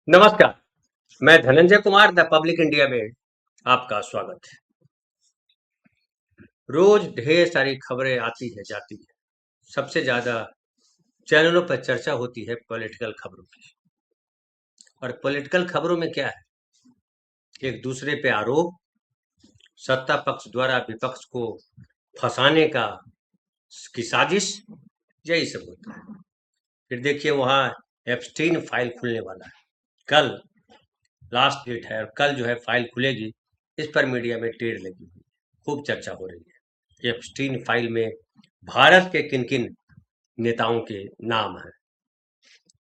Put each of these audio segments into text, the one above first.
नमस्कार। मैं Dhananjay Kumar the public India में आपका स्वागत है। रोज ढेर सारी खबरें आती है जाती है। सबसे ज्यादा चैनलों पर चर्चा होती है पॉलिटिकल खबरों की। और पॉलिटिकल खबरों में क्या है? एक दूसरे पे आरोप, सत्ता पक्ष द्वारा विपक्ष को फंसाने की साजिश, यही सब होता है। फिर देखिए वहां एप्स्टीन फाइल खुलने वाला है। कल लास्ट डेट है और कल जो है फाइल खुलेगी। इस पर मीडिया में टेर लगी हुई है, खूब चर्चा हो रही है। एप्स्टीन फाइल में भारत के किन किन नेताओं के नाम हैं।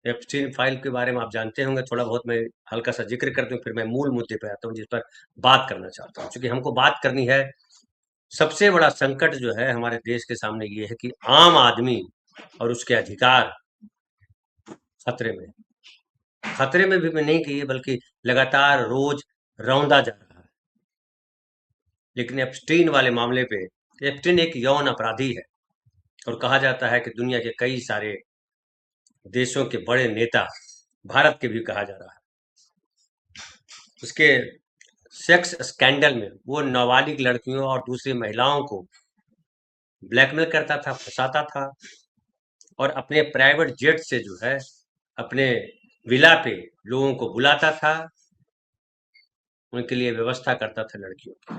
एप्स्टीन फाइल के बारे में आप जानते होंगे, थोड़ा बहुत मैं हल्का सा जिक्र कर दूं, फिर मैं मूल मुद्दे पर आता हूं जिस पर बात करना चाहता हूं। क्योंकि हमको बात करनी है, सबसे बड़ा संकट जो है हमारे देश के सामने ये है कि आम आदमी और उसके अधिकार खतरे में। खतरे में भी मैं नहीं कहिए, बल्कि लगातार रोज रौंदा जा रहा है। लेकिन एप्स्टीन वाले मामले पे, एप्स्टीन एक यौन अपराधी है और कहा जाता है कि दुनिया के कई सारे देशों के बड़े नेता, भारत के भी कहा जा रहा है, उसके सेक्स स्कैंडल में वो नाबालिग लड़कियों और दूसरी महिलाओं को ब्लैकमेल करता था, फंसाता था और अपने प्राइवेट जेट से जो है अपने विला पे लोगों को बुलाता था, उनके लिए व्यवस्था करता था लड़कियों की।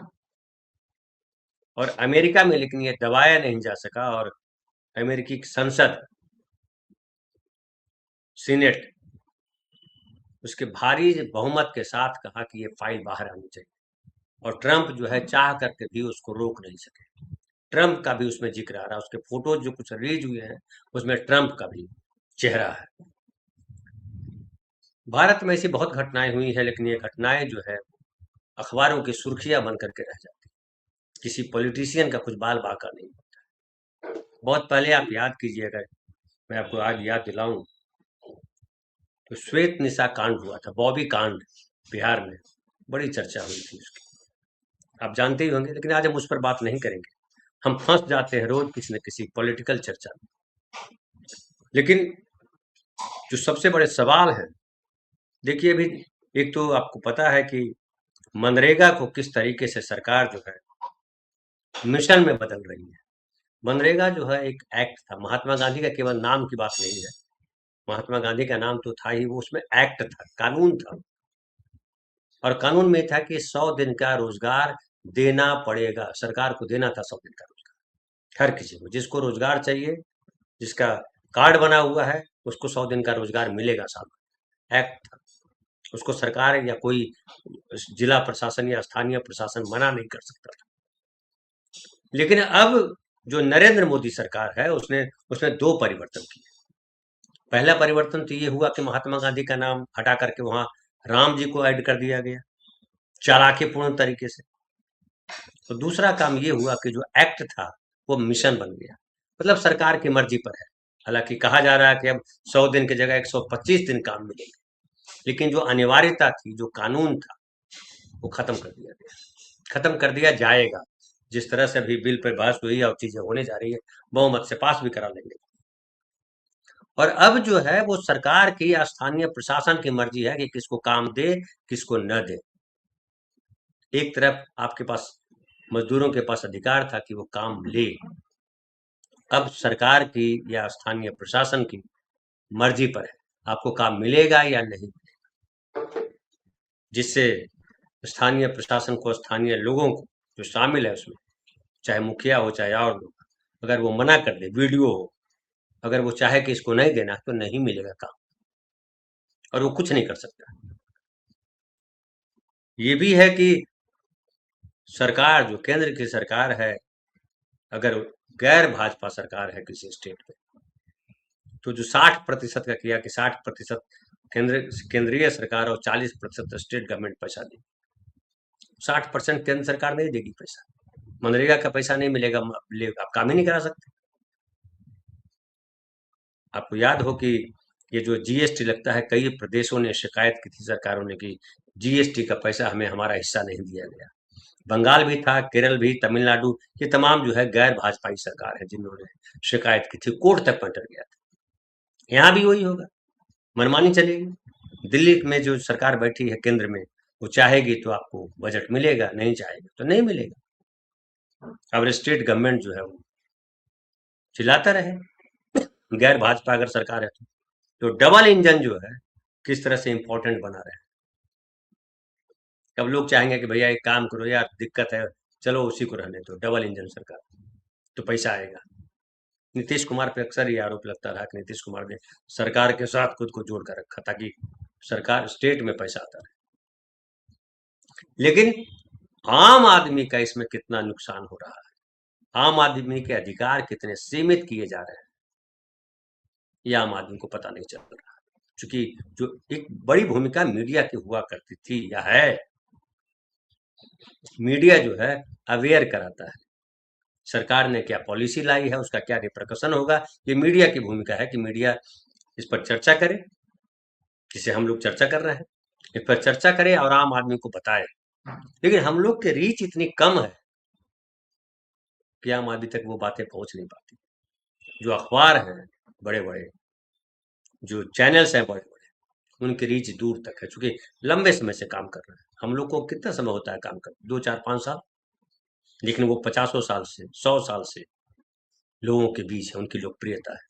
और अमेरिका में लेकिन ये दबाया नहीं जा सका और अमेरिकी संसद, सीनेट, उसके भारी बहुमत के साथ कहा कि ये फाइल बाहर आनी चाहिए। और ट्रंप जो है चाह करके भी उसको रोक नहीं सके। ट्रंप का भी उसमें जिक्र आ रहा है, उसके फोटोज जो कुछ रिलीज हुए हैं उसमें ट्रंप का भी चेहरा है। भारत में ऐसी बहुत घटनाएं हुई है, लेकिन ये घटनाएं जो है अखबारों की सुर्खियां बन करके रह जाती। किसी पॉलिटिशियन का कुछ बाल बाका नहीं होता। बहुत पहले आप याद कीजिए, अगर मैं आपको आज याद दिलाऊं तो श्वेत निशा कांड हुआ था, बॉबी कांड, बिहार में बड़ी चर्चा हुई थी उसकी, आप जानते ही होंगे। लेकिन आज हम उस पर बात नहीं करेंगे। हम फंस जाते हैं रोज किसी न किसी पॉलिटिकल चर्चा में। लेकिन जो सबसे बड़े सवाल हैं, देखिए अभी एक तो आपको पता है कि मनरेगा को किस तरीके से सरकार जो है मिशन में बदल रही है। मनरेगा जो है एक एक्ट था, महात्मा गांधी का केवल नाम की बात नहीं है। महात्मा गांधी का नाम तो था ही, वो उसमें एक्ट था, कानून था। और कानून में था कि 100 दिन का रोजगार देना पड़ेगा, सरकार को देना था 100 दिन का रोजगार हर किसी को, जिसको रोजगार चाहिए, जिसका कार्ड बना हुआ है, उसको 100 दिन का रोजगार मिलेगा साहब। एक्ट था, उसको सरकार या कोई जिला प्रशासन या स्थानीय प्रशासन मना नहीं कर सकता था। लेकिन अब जो नरेंद्र मोदी सरकार है, उसने उसने दो परिवर्तन किए। पहला परिवर्तन तो ये हुआ कि महात्मा गांधी का नाम हटा करके वहां राम जी को ऐड कर दिया गया, चालाकीपूर्ण तरीके से। तो दूसरा काम ये हुआ कि जो एक्ट था वो मिशन बन गया, मतलब सरकार की मर्जी पर है। हालांकि कहा जा रहा है कि अब 100 दिन की जगह 125 दिन काम मिलेगा, लेकिन जो अनिवार्यता थी, जो कानून था, वो खत्म कर दिया गया, खत्म कर दिया जाएगा। जिस तरह से अभी बिल पर बहस हुई है और चीजें होने जा रही है, बहुमत से पास भी करा लेंगे। और अब जो है वो सरकार की या स्थानीय प्रशासन की मर्जी है कि किसको काम दे, किसको न दे। एक तरफ आपके पास मजदूरों के पास अधिकार था कि वो काम ले, अब सरकार की या स्थानीय प्रशासन की मर्जी पर है आपको काम मिलेगा या नहीं, जिससे स्थानीय प्रशासन को, स्थानीय लोगों को जो शामिल है उसमें, चाहे मुखिया हो चाहे और लोग, अगर वो मना कर दे, वीडियो हो, अगर वो चाहे कि इसको नहीं देना तो नहीं मिलेगा काम, और वो कुछ नहीं कर सकता। ये भी है कि सरकार, जो केंद्र की सरकार है, अगर गैर भाजपा सरकार है किसी स्टेट में, तो जो 60% का किया कि 60% केंद्रीय सरकार और 40% स्टेट गवर्नमेंट पैसा देगी। 60% केंद्र सरकार नहीं देगी पैसा, मनरेगा का पैसा नहीं मिलेगा, आप काम ही नहीं करा सकते। आपको याद हो कि ये जो जीएसटी लगता है, कई प्रदेशों ने शिकायत की थी सरकारों ने कि जीएसटी का पैसा हमें, हमारा हिस्सा नहीं दिया गया। बंगाल भी था, केरल भी, तमिलनाडु, ये तमाम जो है गैर भाजपाई सरकार है जिन्होंने शिकायत की थी, कोर्ट तक पहुंच गया था। यहाँ भी वही होगा, मनमानी चलेगी। दिल्ली में जो सरकार बैठी है केंद्र में, वो चाहेगी तो आपको बजट मिलेगा, नहीं चाहेगी तो नहीं मिलेगा। अब स्टेट गवर्नमेंट जो है वो चिल्लाता रहे, गैर भाजपा अगर सरकार है तो डबल इंजन जो है किस तरह से इंपॉर्टेंट बना रहे हैं। अब लोग चाहेंगे कि भैया एक काम करो यार, दिक्कत है, चलो उसी को रहने दो, डबल इंजन सरकार, तो पैसा आएगा। नीतीश कुमार पे अक्सर ये आरोप लगता रहा कि नीतीश कुमार ने सरकार के साथ खुद को जोड़ कर रखा ताकि सरकार स्टेट में पैसा आता रहे। लेकिन आम आदमी का इसमें कितना नुकसान हो रहा है, आम आदमी के अधिकार कितने सीमित किए जा रहे हैं, ये आम आदमी को पता नहीं चल रहा। क्योंकि जो एक बड़ी भूमिका मीडिया की हुआ करती थी या है, मीडिया जो है अवेयर कराता है, सरकार ने क्या पॉलिसी लाई है, उसका क्या रिप्रकशन होगा, ये मीडिया की भूमिका है कि मीडिया इस पर चर्चा करे, जिसे हम लोग चर्चा कर रहे हैं, इस पर चर्चा करे और आम आदमी को बताए। लेकिन हम लोग की रीच इतनी कम है कि आम आदमी तक वो बातें पहुंच नहीं पाती। जो अखबार हैं बड़े बड़े, जो चैनल्स हैं बड़े बड़े, उनकी रीच दूर तक है, क्योंकि लंबे समय से काम कर रहे हैं। हम लोग को कितना समय होता है काम कर, 2 4 5 साल, लेकिन वो 50 साल से 100 साल से लोगों के बीच है, उनकी लोकप्रियता है।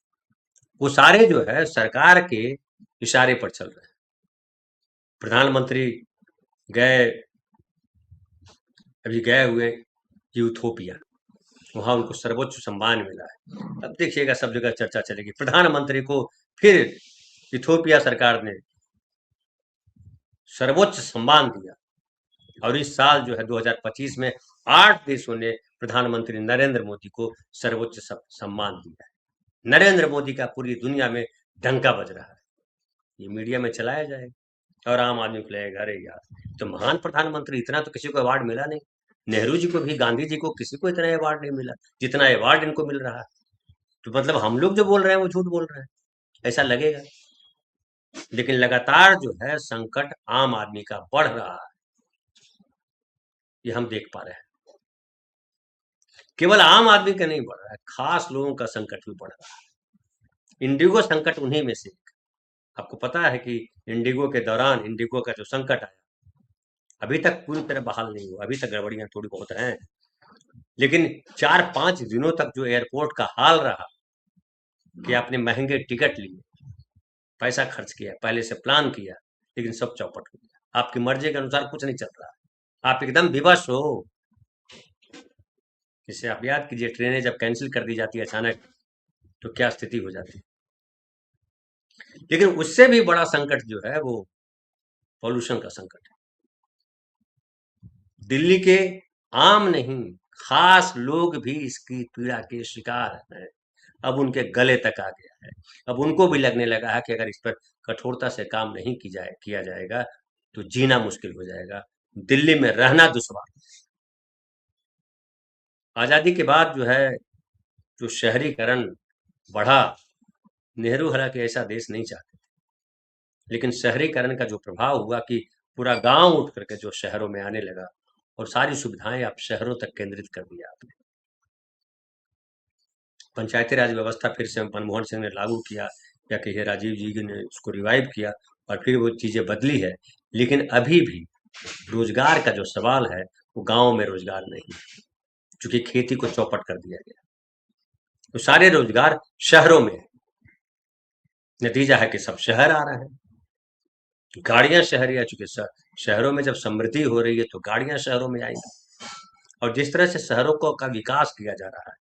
वो सारे जो है सरकार के इशारे पर चल रहे हैं। प्रधानमंत्री गए, अभी गए हुए यूथोपिया, वहां उनको सर्वोच्च सम्मान मिला है। अब देखिएगा सब जगह चर्चा चलेगी, प्रधानमंत्री को फिर इथोपिया सरकार ने सर्वोच्च सम्मान दिया। और इस साल जो है 2025 में 8 देशों ने प्रधानमंत्री नरेंद्र मोदी को सर्वोच्च सम्मान दिया है। नरेंद्र मोदी का पूरी दुनिया में डंका बज रहा है, ये मीडिया में चलाया जाएगा और आम आदमी को लगेगा अरे यार, तो महान प्रधानमंत्री, इतना तो किसी को अवार्ड मिला नहीं। नेहरू जी को भी, गांधी जी को, किसी को इतना अवार्ड नहीं मिला जितना अवार्ड इनको मिल रहा है। तो मतलब हम लोग जो बोल रहे हैं वो झूठ बोल रहे हैं, ऐसा लगेगा। लेकिन लगातार जो है संकट आम आदमी का बढ़ रहा है, ये हम देख पा रहे हैं। केवल आम आदमी का नहीं बढ़ रहा है, खास लोगों का संकट भी बढ़ रहा है। इंडिगो संकट उन्हीं में से। आपको पता है कि इंडिगो के दौरान इंडिगो का जो संकट आया, अभी तक पूरी तरह बहाल नहीं हुआ, अभी तक गड़बड़ियां थोड़ी बहुत हैं। लेकिन 4 5 दिनों तक जो एयरपोर्ट का हाल रहा कि आपने महंगे टिकट लिए, पैसा खर्च किया, पहले से प्लान किया, लेकिन सब चौपट हो गया। आपकी मर्जी के अनुसार कुछ नहीं चल रहा, आप एकदम विवश हो। जिससे आप याद कीजिए, ट्रेनें जब कैंसिल कर दी जाती है अचानक, तो क्या स्थिति हो जाती है। लेकिन उससे भी बड़ा संकट जो है वो पॉल्यूशन का संकट है। दिल्ली के आम नहीं, खास लोग भी इसकी पीड़ा के शिकार हैं। अब उनके गले तक आ गया है। अब उनको भी लगने लगा है कि अगर इस पर कठोरता से काम नहीं किया जाएगा तो जीना मुश्किल हो जाएगा, दिल्ली में रहना दुश्वार। आजादी के बाद जो है, जो शहरीकरण बढ़ा, नेहरू हालांकि ऐसा देश नहीं चाहते, लेकिन शहरीकरण का जो प्रभाव हुआ कि पूरा गांव उठ करके जो शहरों में आने लगा और सारी सुविधाएं आप शहरों तक केंद्रित कर दिया आपने। पंचायती राज व्यवस्था फिर से मनमोहन सिंह ने लागू किया, या कहिए राजीव जी ने उसको रिवाइव किया, और फिर वो चीजें बदली है। लेकिन अभी भी रोजगार का जो सवाल है, वो गांव में रोजगार नहीं, क्योंकि खेती को चौपट कर दिया गया, तो सारे रोजगार शहरों में है। नतीजा है कि सब शहर आ रहे हैं, गाड़ियां शहरी आ चुकी। शहरों में जब समृद्धि हो रही है तो गाड़ियां शहरों में आएंगी। और जिस तरह से शहरों को का विकास किया जा रहा है,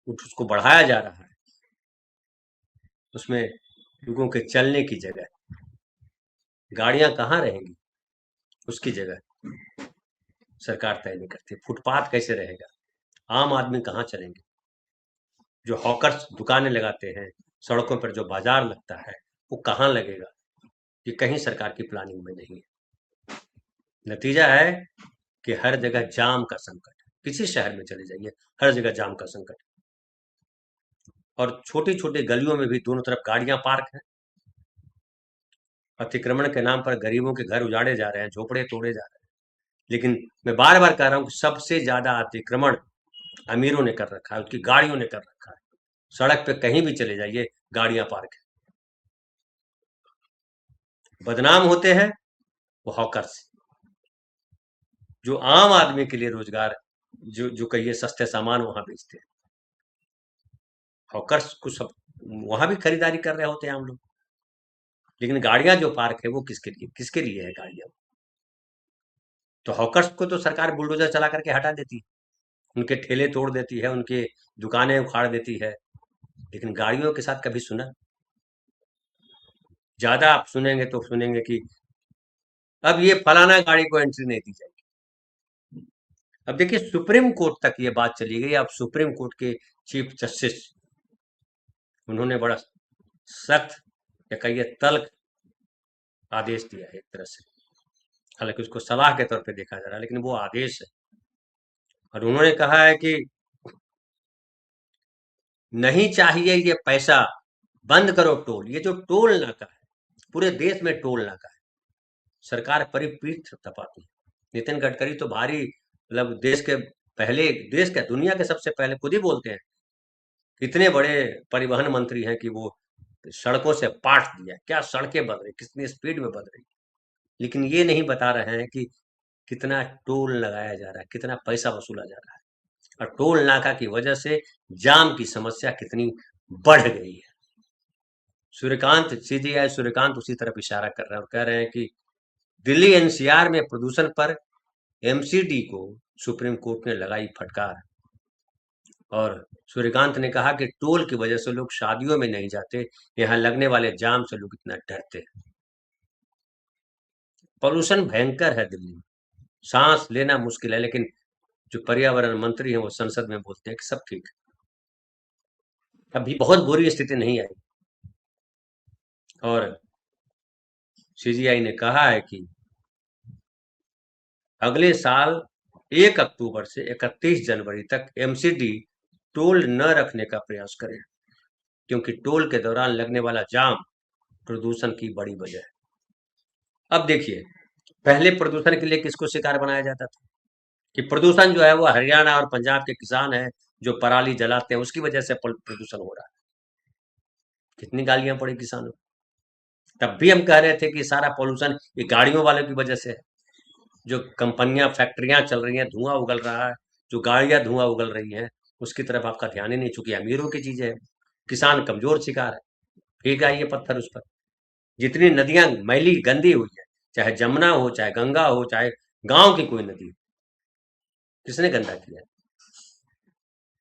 उसको बढ़ाया जा रहा है, उसमें लोगों के चलने की जगह, गाड़ियां कहाँ रहेंगी, उसकी जगह सरकार तय नहीं करती। फुटपाथ कैसे रहेगा, आम आदमी कहाँ चलेंगे, जो हॉकर्स दुकानें लगाते हैं, सड़कों पर जो बाजार लगता है, वो कहाँ लगेगा, ये कहीं सरकार की प्लानिंग में नहीं है। नतीजा है कि हर जगह जाम का संकट है। किसी शहर में चले जाइए, हर जगह जाम का संकट है। और छोटी छोटी गलियों में भी दोनों तरफ गाड़ियां पार्क हैं। अतिक्रमण के नाम पर गरीबों के घर उजाड़े जा रहे हैं, झोपड़े तोड़े जा रहे हैं। लेकिन मैं बार बार कह रहा हूँ कि सबसे ज्यादा अतिक्रमण अमीरों ने कर रखा है, उसकी गाड़ियों ने कर रखा है। सड़क पे कहीं भी चले जाइए, गाड़ियां पार्क है। बदनाम होते हैं वो हॉकर्स, जो आम आदमी के लिए रोजगार, जो जो कहिए सस्ते सामान वहां बेचते हैं। हॉकर्स को सब वहां भी खरीदारी कर रहे होते हैं हम लोग, लेकिन गाड़ियां जो पार्क है वो किसके लिए है गाड़ियां? तो हॉकर्स को तो सरकार बुलडोजर चला करके हटा देती है, उनके ठेले तोड़ देती है, उनके दुकानें उखाड़ देती है, लेकिन गाड़ियों के साथ कभी सुना? ज्यादा आप सुनेंगे तो सुनेंगे कि अब ये फलाना गाड़ी को एंट्री नहीं दी जाएगी। अब देखिए सुप्रीम कोर्ट तक ये बात चली गई। अब सुप्रीम कोर्ट के चीफ जस्टिस, उन्होंने बड़ा सख्त या कहिए तल्ख आदेश दिया है एक तरह से, हालांकि उसको सलाह के तौर पे देखा जा रहा है, लेकिन वो आदेश है। और उन्होंने कहा है कि नहीं चाहिए ये पैसा, बंद करो टोल। ये जो टोल नाका है, पूरे देश में टोल नाका है, सरकार परिपीठ तपाती है। नितिन गडकरी तो भारी, मतलब देश के दुनिया के सबसे पहले खुद ही बोलते हैं, कितने बड़े परिवहन मंत्री हैं कि वो सड़कों से पाट दिया, क्या सड़कें बन रही, कितनी स्पीड में बन रही, लेकिन ये नहीं बता रहे हैं कि कितना टोल लगाया जा रहा है, कितना पैसा वसूला जा रहा है, और टोल नाका की वजह से जाम की समस्या कितनी बढ़ गई है। सूर्यकांत उसी तरफ इशारा कर रहे हैं और कह रहे हैं कि दिल्ली एनसीआर में प्रदूषण पर एमसीडी को सुप्रीम कोर्ट ने लगाई फटकार। और सूर्यकांत ने कहा कि टोल की वजह से लोग शादियों में नहीं जाते, यहाँ लगने वाले जाम से लोग इतना डरते हैं। पॉल्यूशन भयंकर है दिल्ली में, सांस लेना मुश्किल है, लेकिन जो पर्यावरण मंत्री हैं वो संसद में बोलते हैं कि सब ठीक है, अभी बहुत बुरी स्थिति नहीं आई। और सीजीआई ने कहा है कि अगले साल 1 अक्टूबर से 31 जनवरी तक एमसीडी टोल न रखने का प्रयास करें, क्योंकि टोल के दौरान लगने वाला जाम प्रदूषण की बड़ी वजह है। अब देखिए, पहले प्रदूषण के लिए किसको शिकार बनाया जाता था कि प्रदूषण जो है वो हरियाणा और पंजाब के किसान हैं जो पराली जलाते हैं, उसकी वजह से प्रदूषण हो रहा है। कितनी गालियां पड़ी किसानों को। तब भी हम कह रहे थे कि सारा पॉल्यूशन ये गाड़ियों वालों की वजह से है, जो कंपनियां फैक्ट्रियां चल रही हैं, धुआं उगल रहा है, जो गाड़ियां धुआं उगल रही हैं, उसकी तरफ आपका ध्यान ही नहीं, चूंकि अमीरों की चीजें हैं। किसान कमजोर शिकार है, फेंक आइए पत्थर उस पर। जितनी नदियां मैली गंदी हुई है, चाहे जमुना हो, चाहे गंगा हो, चाहे गांव की कोई नदी, किसने गंदा किया है?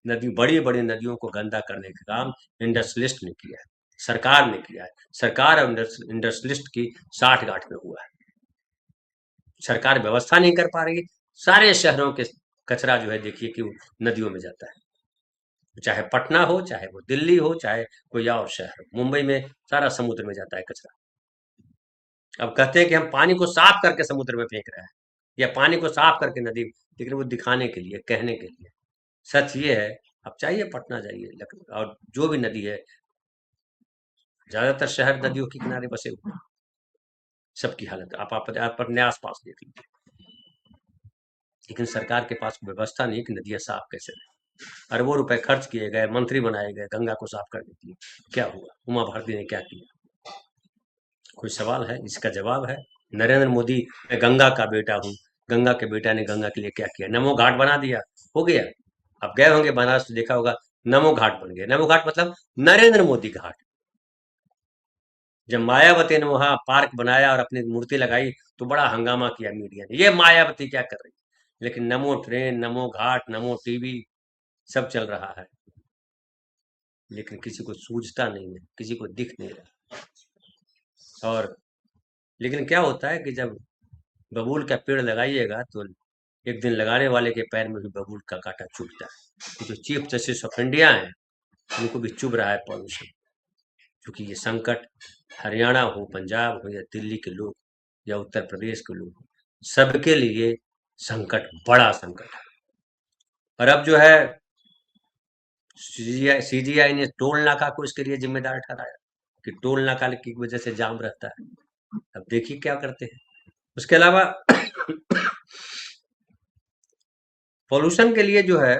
नदी, बड़ी बड़ी नदियों को गंदा करने का काम इंडस्ट्रियलिस्ट ने किया है, सरकार ने किया है। सरकार और इंडस्ट्रियलिस्ट की साठ गांठ में हुआ है। सरकार व्यवस्था नहीं कर पा रही, सारे शहरों के कचरा जो है देखिए कि नदियों में जाता है, चाहे पटना हो, चाहे वो दिल्ली हो, चाहे कोई और शहर हो, मुंबई में सारा समुद्र में जाता है कचरा। अब कहते हैं कि हम पानी को साफ करके समुद्र में फेंक रहे हैं, या पानी को साफ करके नदी, लेकिन वो दिखाने के लिए, कहने के लिए। सच ये है, आप चाहिए पटना जाइए, लखनऊ और जो भी नदी है, ज्यादातर शहर नदियों के किनारे बसे हुए हैं। सबकी हालत आप अपने आसपास देख लीजिए, लेकिन सरकार के पास व्यवस्था नहीं कि नदियां साफ कैसे रहे। अरबों रुपए खर्च किए गए, मंत्री बनाए गए गंगा को साफ करने के लिए, क्या हुआ? उमा भारती ने क्या किया? कोई सवाल है? इसका जवाब है नरेंद्र मोदी। मैं गंगा का बेटा हूँ, गंगा के बेटा ने गंगा के लिए क्या किया? नमो घाट बना दिया, हो गया। आप गए होंगे बनारस तो देखा होगा, नमो घाट बन गया। नमो घाट मतलब नरेंद्र मोदी घाट। जब मायावती ने वहां पार्क बनाया और अपनी मूर्ति लगाई तो बड़ा हंगामा किया मीडिया ने, ये मायावती क्या कर रही है? लेकिन नमो ट्रेन, नमो घाट, नमो टीवी सब चल रहा है, लेकिन किसी को सूझता नहीं है, किसी को दिख नहीं रहा। और लेकिन क्या होता है कि जब बबूल का पेड़ लगाइएगा तो एक दिन लगाने वाले के पैर में भी बबूल का कांटा चुभता है। तो जो चीफ जस्टिस ऑफ इंडिया है, उनको भी चुभ रहा है पॉल्यूशन, क्योंकि ये संकट हरियाणा हो, पंजाब हो, या दिल्ली के लोग, या उत्तर प्रदेश के लोग, सबके लिए संकट, बड़ा संकट है। और अब जो है सीजीआई ने टोल नाका को इसके लिए जिम्मेदार ठहराया कि टोल नाका की वजह से जाम रहता है। अब देखिए क्या करते हैं। उसके अलावा पॉल्यूशन के लिए जो है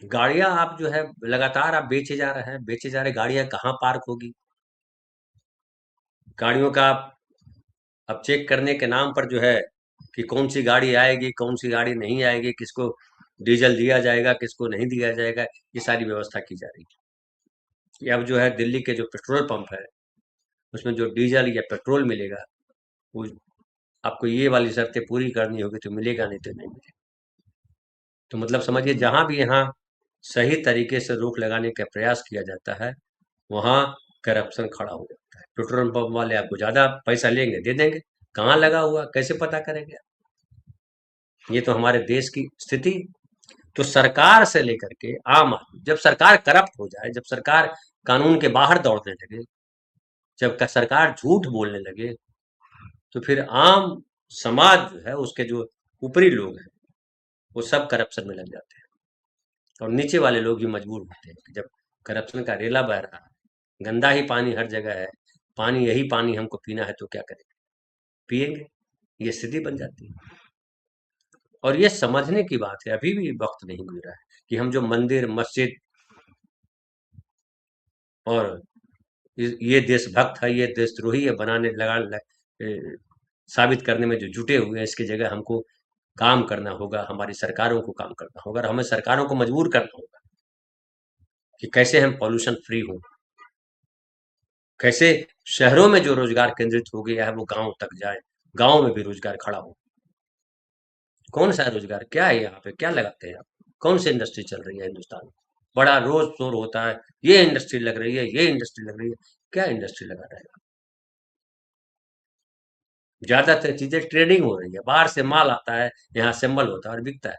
गाड़ियां, आप जो है लगातार आप बेचे जा रहे हैं, बेचे जा रहे, गाड़ियां कहाँ पार्क होगी? गाड़ियों का अब चेक करने के नाम पर जो है कि कौन सी गाड़ी आएगी, कौन सी गाड़ी नहीं आएगी, किसको डीजल दिया जाएगा, किसको नहीं दिया जाएगा, ये सारी व्यवस्था की जा रही है। कि अब जो है दिल्ली के जो पेट्रोल पंप है, उसमें जो डीजल या पेट्रोल मिलेगा, वो आपको ये वाली शर्तें पूरी करनी होगी तो मिलेगा, नहीं तो नहीं मिलेगा। तो मतलब समझिए, जहां भी यहाँ सही तरीके से रोक लगाने का प्रयास किया जाता है, वहां करप्शन खड़ा हो जाता है। पेट्रोल पंप वाले आपको ज्यादा पैसा लेंगे, दे देंगे, कहाँ लगा हुआ कैसे पता करेंगे? ये तो हमारे देश की स्थिति। तो सरकार से लेकर के आम आदमी, जब सरकार करप्ट हो जाए, जब सरकार कानून के बाहर दौड़ने लगे, जब सरकार झूठ बोलने लगे, तो फिर आम समाज जो है, उसके जो ऊपरी लोग हैं, वो सब करप्शन में लग जाते हैं। और नीचे वाले लोग भी मजबूर होते हैं कि जब करप्शन का रेला बह रहा है, गंदा ही पानी हर जगह है, पानी यही पानी हमको पीना है, तो क्या करेंगे? पिएंगे। ये स्थिति बन जाती है। और ये समझने की बात है, अभी भी वक्त नहीं गुजरा है कि हम जो मंदिर मस्जिद और ये देशभक्त है, ये देशद्रोही है बनाने साबित करने में जो जुटे हुए हैं, इसकी जगह हमको काम करना होगा, हमारी सरकारों को काम करना होगा, और हमें सरकारों को मजबूर करना होगा कि कैसे हम पॉल्यूशन फ्री हों, कैसे शहरों में जो रोजगार केंद्रित हो गया है वो गांव तक जाए, गांव में भी रोजगार खड़ा हो। कौन सा रोजगार, क्या है यहाँ पे, क्या लगाते हैं आप? कौन सी इंडस्ट्री चल रही है हिंदुस्तान में? बड़ा रोज शोर होता है, ये इंडस्ट्री लग रही है, ये इंडस्ट्री लग रही है। क्या इंडस्ट्री लगा रहे हैं? ज्यादातर चीजें ट्रेडिंग हो रही है, बाहर से माल आता है, यहाँ असेंबल होता है और बिकता है।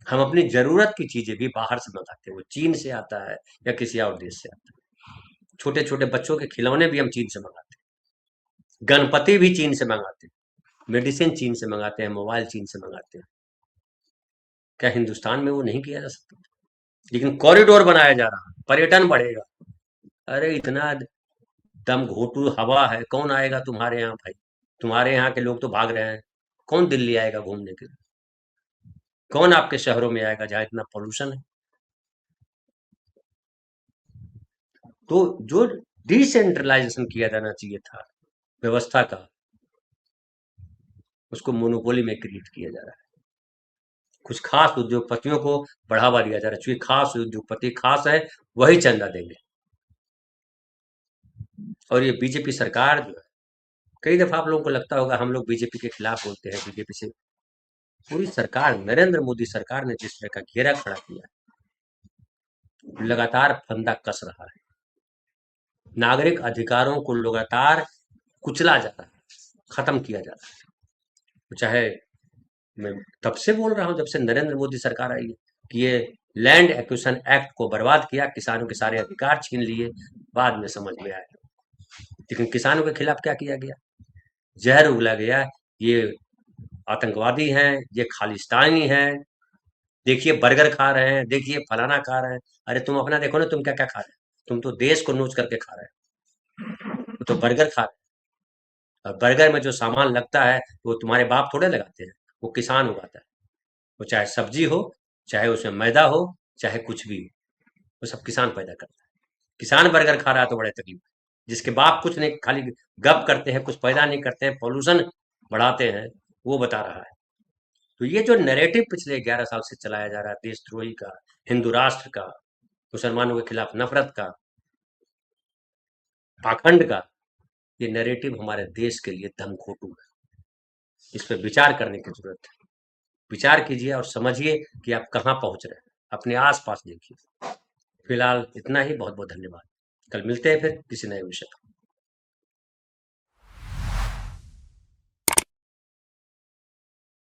हम अपनी जरूरत की चीजें भी बाहर से मंगाते हैं, वो चीन से आता है या किसी और देश से आता है। छोटे छोटे बच्चों के खिलौने भी हम चीन से मंगाते हैं, गणपति भी चीन से मंगाते हैं, मेडिसिन चीन से मंगाते हैं, मोबाइल चीन से मंगाते हैं। क्या हिंदुस्तान में वो नहीं किया जा सकता? लेकिन कॉरिडोर बनाया जा रहा है, पर्यटन बढ़ेगा। अरे इतना दम घोटू हवा है, कौन आएगा तुम्हारे यहाँ भाई? तुम्हारे यहाँ के लोग तो भाग रहे हैं, कौन दिल्ली आएगा घूमने के लिए? कौन आपके शहरों में आएगा जहाँ इतना पोल्यूशन है? तो जो डिसेंट्रलाइजेशन किया जाना चाहिए था व्यवस्था का, उसको मोनोपोली में क्रिएट किया जा रहा है। कुछ खास उद्योगपतियों को बढ़ावा दिया जा रहा है, चूंकि खास उद्योगपति खास है, वही चंदा देंगे। और ये बीजेपी सरकार जो है, कई दफा आप लोगों को लगता होगा हम लोग बीजेपी के खिलाफ बोलते हैं, बीजेपी से पूरी सरकार, नरेंद्र मोदी सरकार ने जिस तरह का घेरा खड़ा किया, लगातार फंदा कस रहा है, नागरिक अधिकारों को लगातार कुचला जा रहा है, खत्म किया जा रहा है। चाहे मैं तब से बोल रहा हूं जब से नरेंद्र मोदी सरकार आई है कि ये लैंड एक्विजिशन एक्ट को बर्बाद किया, किसानों के सारे अधिकार छीन लिए, बाद में समझ में आया। लेकिन किसानों के खिलाफ क्या किया गया? जहर उगला गया, ये आतंकवादी हैं, ये खालिस्तानी हैं, देखिए बर्गर खा रहे हैं, देखिए फलाना खा रहे हैं। अरे तुम अपना देखो ना, तुम क्या क्या खा रहे हो? तुम तो देश को नोच करके खा रहे हो, तो बर्गर खा रहे हो। और बर्गर में जो सामान लगता है वो तुम्हारे बाप थोड़े लगाते हैं, वो किसान उगाता है। वो चाहे सब्जी हो, चाहे उसमें मैदा हो, चाहे कुछ भी हो, वो सब किसान पैदा करता है। किसान बर्गर खा रहा है तो बड़े तकलीफ है। जिसके बाप कुछ नहीं, खाली गप करते हैं, कुछ पैदा नहीं करते हैं, पॉल्यूशन बढ़ाते हैं, वो बता रहा है। तो ये जो नैरेटिव पिछले 11 साल से चलाया जा रहा है, देशद्रोही का, हिंदू राष्ट्र का, मुसलमानों के खिलाफ नफरत का, पाखंड का, ये नैरेटिव हमारे देश के लिए दमघोटू है। इस पर विचार करने की जरूरत है। विचार कीजिए और समझिए कि आप कहाँ पहुंच रहे हैं, अपने आसपास देखिए। फिलहाल इतना ही, बहुत बहुत धन्यवाद। कल मिलते हैं फिर किसी नए विषय पर।